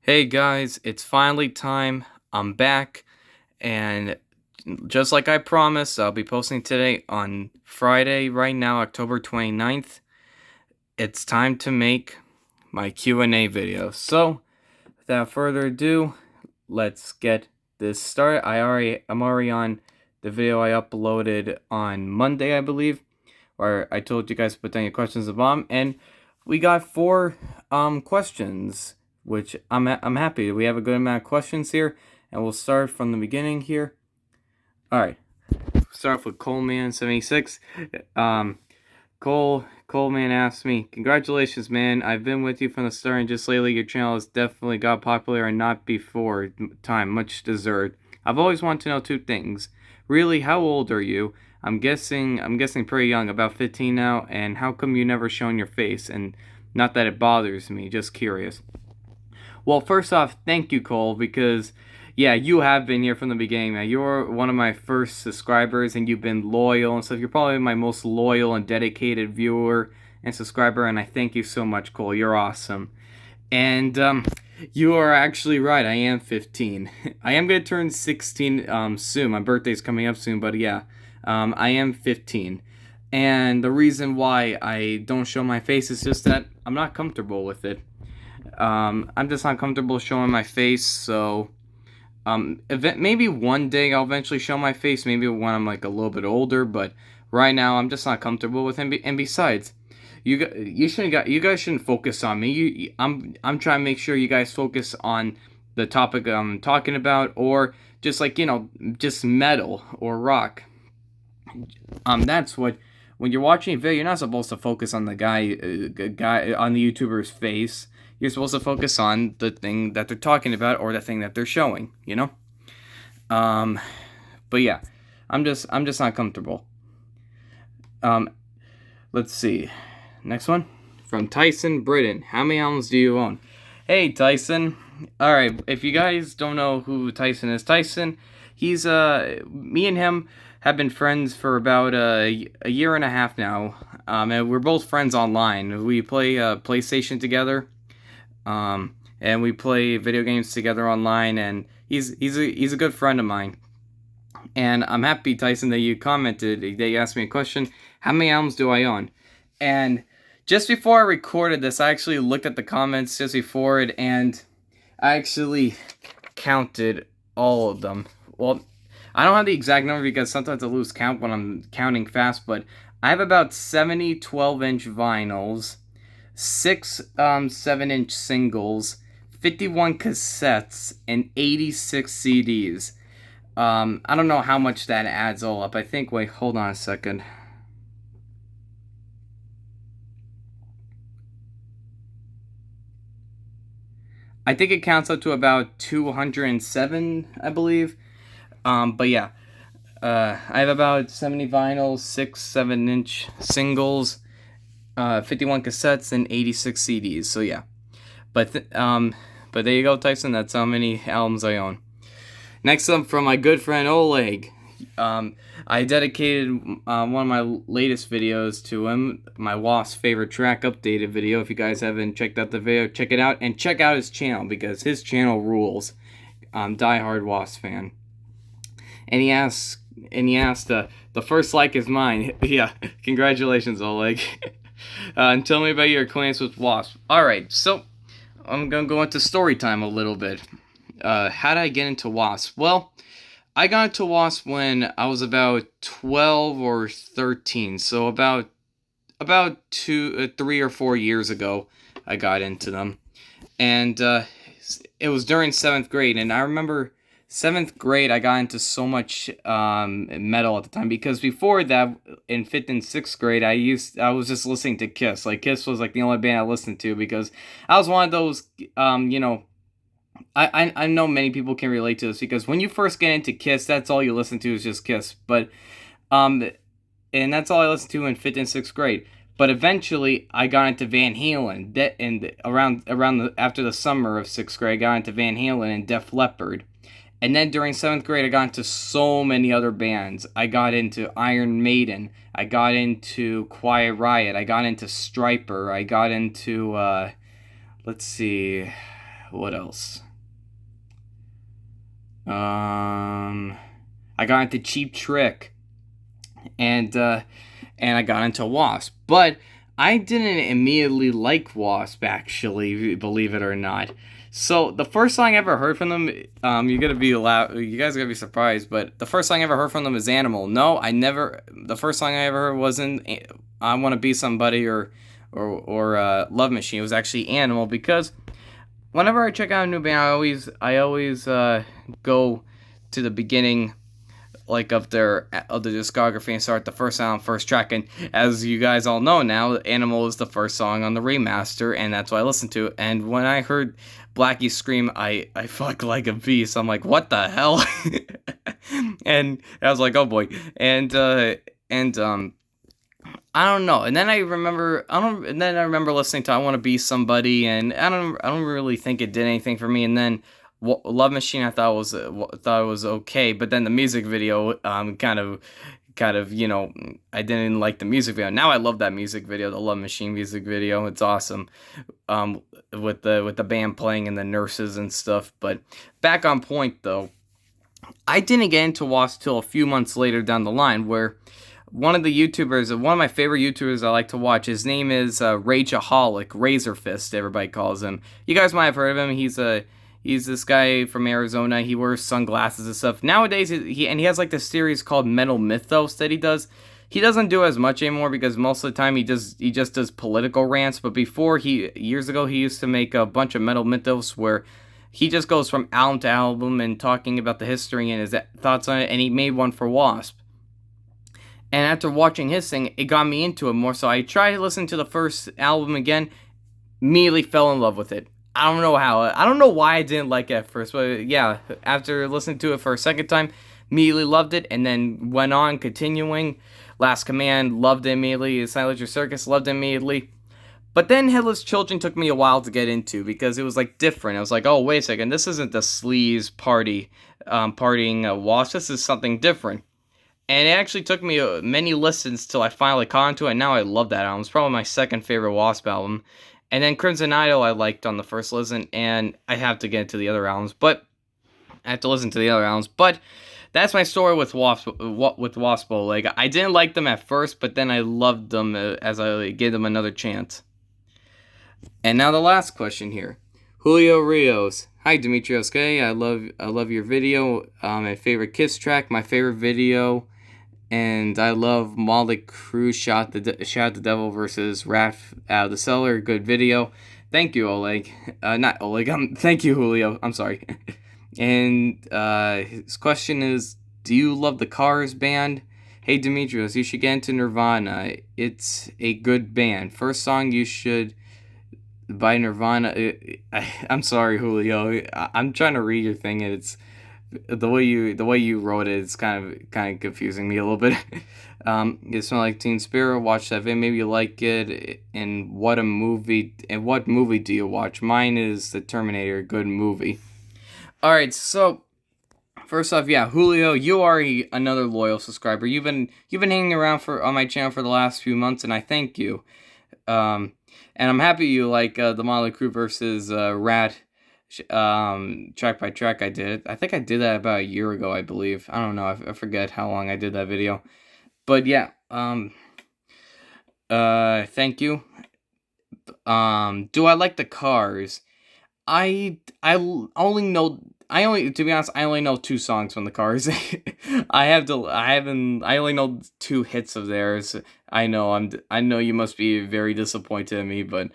Hey guys, it's finally time. I'm back, and just like I promised, I'll be posting today on Friday, right now, October 29th. It's time to make my Q&A video. So, without further ado, let's get this started. I'm already on the video I uploaded on Monday, I believe, where I told you guys to put down your questions above, and we got four questions, which I'm happy. We have a good amount of questions here, and we'll start from the beginning here. All right, start off with Coleman76. Um, Coleman asked me, "Congratulations, man! I've been with you from the start, and just lately your channel has definitely got popular, and not before time, much deserved. I've always wanted to know two things. Really, how old are you? I'm guessing pretty young, about 15 now. And how come you never shown your face? And not that it bothers me, just curious." Well, first off, thank you, Cole, because yeah, you have been here from the beginning, man. You're one of my first subscribers, and you've been loyal and stuff. You're probably my most loyal and dedicated viewer and subscriber, and I thank you so much, Cole. You're awesome. And you are actually right. I am 15. I am gonna turn 16 soon. My birthday's coming up soon, but yeah, I am 15. And the reason why I don't show my face is just that I'm not comfortable with it. I'm just not comfortable showing my face, so maybe one day I'll eventually show my face, maybe when I'm like a little bit older, but right now I'm just not comfortable with it. And besides, you guys shouldn't focus on me. I'm trying to make sure you guys focus on the topic I'm talking about, or just like, just metal or rock. That's what, when you're watching a video, you're not supposed to focus on the guy on the YouTuber's face. You're supposed to focus on the thing that they're talking about, or the thing that they're showing. Um, but yeah, I'm just not comfortable. Um, let's see. Next one from Tyson Britton. How many albums do you own? Hey Tyson. All right, if you guys don't know who Tyson is, he's me and him have been friends for about a year and a half now. And we're both friends online. We play PlayStation together, and we play video games together online. And he's a good friend of mine. And I'm happy, Tyson, that you commented, that you asked me a question. How many albums do I own? And just before I recorded this, I actually looked at the comments just before it, and I actually counted all of them. Well, I don't have the exact number because sometimes I lose count when I'm counting fast, but I have about 70 12-inch vinyls, 6 7-inch singles, 51 cassettes, and 86 CDs. I don't know how much that adds all up. I think, wait, hold on a second. I think it counts up to about 207, I believe. But yeah, I have about 70 vinyls, 6 7-inch singles, 51 cassettes, and 86 CDs. So yeah, but there you go, Tyson. That's how many albums I own. Next up, from my good friend Oleg. I dedicated one of my latest videos to him, my Wasps favorite track updated video. If you guys haven't checked out the video, check it out, and check out his channel because his channel rules. Die-hard Wasps fan. And he asked, the first like is mine. Yeah, congratulations, Oleg. And tell me about your acquaintance with Wasps. All right, so I'm gonna go into story time a little bbit. How did I get into Wasps? Well, I got into Wasp when I was about 12 or 13, so about 3 or 4 years ago, I got into them, and it was during 7th grade, and I remember 7th grade I got into so much metal at the time, because before that, in 5th and 6th grade, I was just listening to Kiss. Like, Kiss was like the only band I listened to, because I was one of those I know many people can relate to this, because when you first get into Kiss, that's all you listen to is just Kiss. But and that's all I listened to in 5th and 6th grade. But eventually, I got into Van Halen. And after the summer of 6th grade, I got into Van Halen and Def Leppard. And then during 7th grade, I got into so many other bands. I got into Iron Maiden. I got into Quiet Riot. I got into Striper. I got into let's see, What else? I got into Cheap Trick, and I got into Wasp, but I didn't immediately like Wasp, actually, believe it or not. So the first song I ever heard from them, you're gonna be loud. You guys are gonna be surprised, but the first song I ever heard from them is Animal. No, I never. The first song I ever heard wasn't I Want to Be Somebody or Love Machine. It was actually Animal, because whenever I check out a new band, I always go to the beginning, like, of the discography, and start the first sound, first track. And as you guys all know now, Animal is the first song on the remaster, and that's what I listened to. And when I heard Blackie scream, I fuck like a beast. I'm like, what the hell? And I was like, oh boy. And I don't know. And then I remember listening to I Want to Be Somebody, and I don't really think it did anything for me. And then Love Machine, I thought was okay, but then the music video kind of I didn't like the music video. Now I love that music video, the Love Machine music video. It's awesome. With the band playing and the nurses and stuff. But back on point though, I didn't get into Wasp till a few months later down the line, where one of my favorite YouTubers I like to watch, his name is Rageaholic, Razor Fist, everybody calls him. You guys might have heard of him. He's this guy from Arizona. He wears sunglasses and stuff. Nowadays, he has like this series called Metal Mythos that he does. He doesn't do as much anymore, because most of the time he just does political rants. But before, years ago, he used to make a bunch of Metal Mythos where he just goes from album to album and talking about the history and his thoughts on it. And he made one for Wasp. And after watching his thing, it got me into it more. So I tried to listen to the first album again, immediately fell in love with it. I don't know how. I don't know why I didn't like it at first, but yeah, after listening to it for a second time, immediately loved it, and then went on continuing. Last Command, loved it immediately. Silent Your Circus, loved it immediately. But then Headless Children took me a while to get into, because it was like different. I was like, oh, wait a second, this isn't the sleaze partying Wasp. This is something different. And it actually took me many listens till I finally caught onto it, and now I love that album. It's probably my second favorite Wasp album. And then Crimson Idol I liked on the first listen, and I have to get into the other albums, but I have to listen to the other albums. But that's my story with Wasp. Like, I didn't like them at first, but then I loved them as I gave them another chance. And now the last question here, Julio Rios. Hi Demetrios K. I love your video. My favorite Kiss track. My favorite video. And I love Molly Crue shot the devil versus Wrath Out of the Cellar. Good video. Thank you, Oleg. Not Oleg. Thank you, Julio. I'm sorry. And his question is, do you love the Cars band? Hey, Demetrios, you should get into Nirvana. It's a good band. First song you should buy Nirvana. I'm sorry, Julio. I'm trying to read your thing, and it's the way you wrote it, it's kind of confusing me a little bit. It smelled like Teen Spirit. Watch that video. Maybe you like it. And what movie do you watch? Mine is The Terminator. Good movie. All right. So first off, yeah, Julio, you are another loyal subscriber. You've been hanging around on my channel for the last few months, and I thank you. And I'm happy you like the Motley Crue versus Rat. Track by track I did. I think I did that about a year ago, I believe. I don't know. I forget how long I did that video. But yeah, thank you. Do I like the Cars? I only know to be honest, I only know 2 songs from the Cars. I only know 2 hits of theirs. I know you must be very disappointed in me, but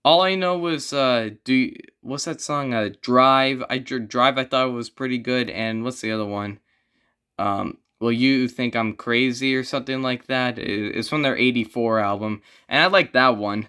all I know was what's that song? Drive. Drive. I thought was pretty good. And what's the other one? Will You Think I'm Crazy or something like that? It's from their '84 album, and I like that one.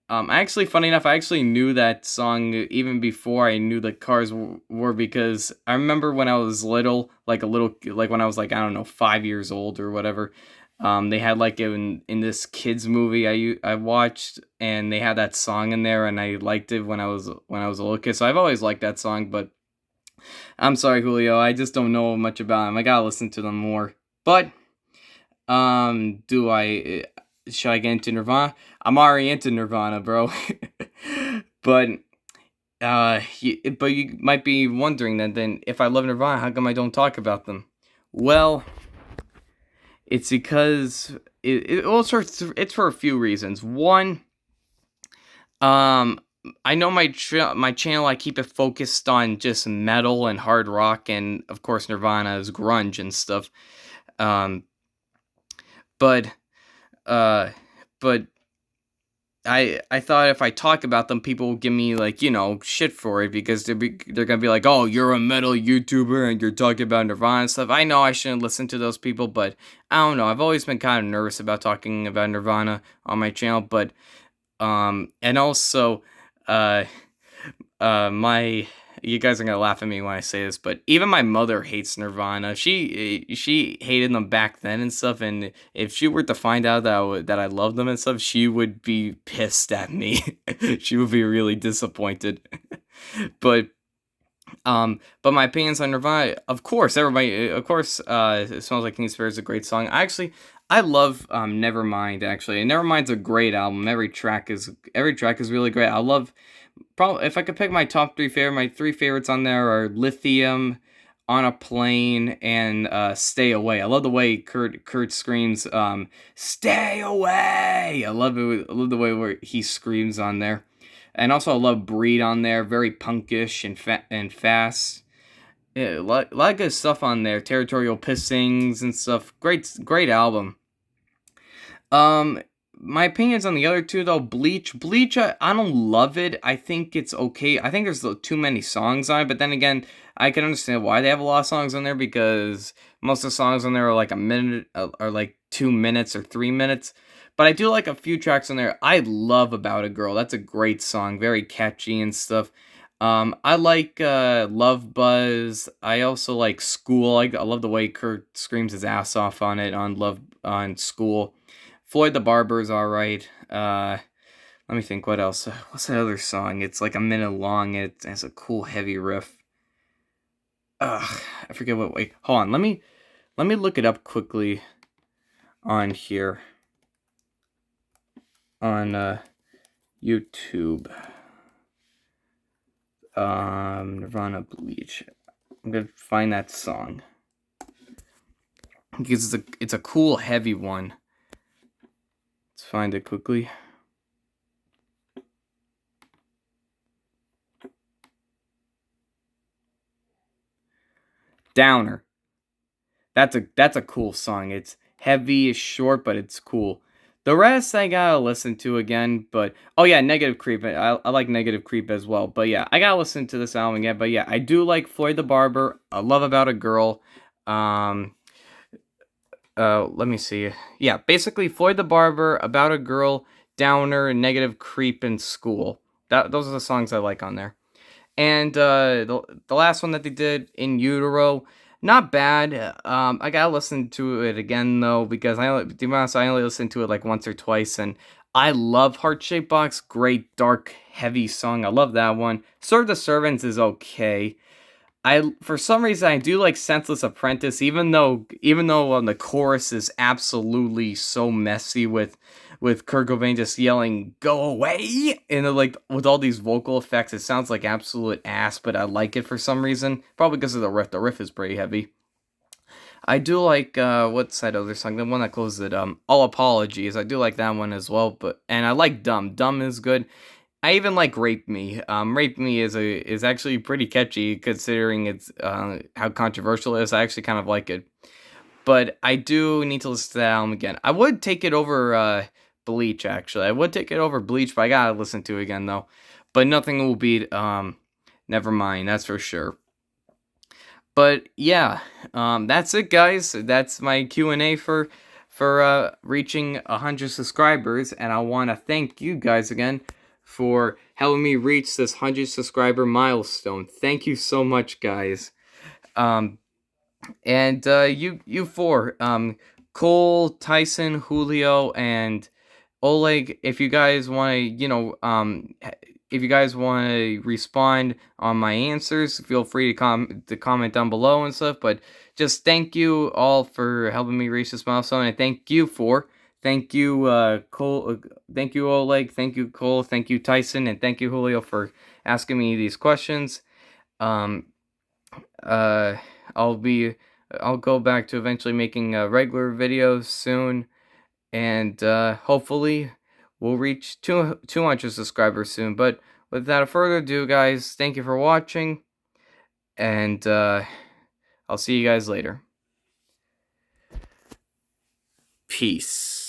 Funny enough, I actually knew that song even before I knew the Cars were, because I remember when I was little, like when I was like, I don't know, 5 years old or whatever. They had like in this kids movie I watched, and they had that song in there, and I liked it when I was a little kid. So I've always liked that song, but I'm sorry, Julio, I just don't know much about them. I gotta listen to them more. But should I get into Nirvana? I'm already into Nirvana, bro. But But you might be wondering then if I love Nirvana, how come I don't talk about them? Well, it's because it's for a few reasons. One, um, I know my channel, I keep it focused on just metal and hard rock, and of course Nirvana is grunge and stuff. Um, but uh, but I thought if I talk about them, people will give me like shit for it because they're gonna be like, oh, you're a metal YouTuber and you're talking about Nirvana and stuff. I know I shouldn't listen to those people, but I don't know. I've always been kind of nervous about talking about Nirvana on my channel, but and also uh my you guys are gonna laugh at me when I say this, but even my mother hates Nirvana. She hated them back then and stuff, and if she were to find out that I love them and stuff, she would be pissed at me. She would be really disappointed. but but my opinions on Nirvana, of course, It Smells Like Teen Spirit is a great song. I love Nevermind actually. And Nevermind's a great album. Every track is really great. I love Probably if I could pick my three favorites on there are Lithium, On a Plane, and Stay Away. I love the way Kurt screams Stay Away. I love the way where he screams on there. And also I love Breed on there, very punkish and fast. Yeah, a lot of good stuff on there. Territorial Pissings and stuff. Great album. Um, my opinions on the other two though, Bleach, I don't love it. I think it's okay. I think there's too many songs on it, but then again, I can understand why they have a lot of songs on there because most of the songs on there are like a minute, or like 2 minutes or 3 minutes. But I do like a few tracks on there. I love About a Girl. That's a great song, very catchy and stuff. I like Love Buzz. I also like School. I love the way Kurt screams his ass off on it on School. Floyd the Barber is alright. Let me think, what else? What's that other song? It's like a minute long, and it has a cool heavy riff. Ugh, I forget what. Wait, hold on. Let me look it up quickly on here on YouTube. Nirvana Bleach. I'm gonna find that song because it's a cool heavy one. Let's find it quickly. Downer. That's a cool song. It's heavy, it's short, but it's cool. The rest I gotta listen to again, but oh yeah, Negative Creep. I like Negative Creep as well. But yeah, I gotta listen to this album again. But yeah, I do like Floyd the Barber. I love About a Girl. Let me see. Yeah, basically Floyd the Barber, About a Girl, Downer, Negative Creep, and School. Those are the songs I like on there. And the last one that they did, In Utero, not bad. I gotta listen to it again though because to be honest, I only listened to it like once or twice, and I love Heart Shaped Box. Great dark heavy song. I love that one. Serve the Servants is okay. For some reason I do like Senseless Apprentice, even though the chorus is absolutely so messy with Kurt Cobain just yelling "Go away" and like with all these vocal effects. It sounds like absolute ass, but I like it for some reason. Probably because of the riff. The riff is pretty heavy. I do like what's that other song? The one that closes it. All Apologies. I do like that one as well. And I like Dumb. Dumb is good. I even like Rape Me. Rape Me is actually pretty catchy considering it's how controversial it is. I actually kind of like it. But I do need to listen to that album again. I would take it over Bleach, actually. I would take it over Bleach, but I gotta listen to it again, though. But nothing will beat Nevermind, that's for sure. But yeah, that's it, guys. That's my Q&A for reaching 100 subscribers, and I want to thank you guys again for helping me reach this 100 subscriber milestone. Thank you so much, guys. And you four, Cole, Tyson, Julio, and Oleg, if you guys want to, if you guys want to respond on my answers, feel free to comment down below and stuff. But just thank you all for helping me reach this milestone, and thank you, Cole, thank you, Oleg, thank you, Cole, thank you, Tyson, and thank you, Julio, for asking me these questions. Um, I'll go back to eventually making regular videos soon, and hopefully we'll reach 200 subscribers soon. But without further ado, guys, thank you for watching, and I'll see you guys later. Peace.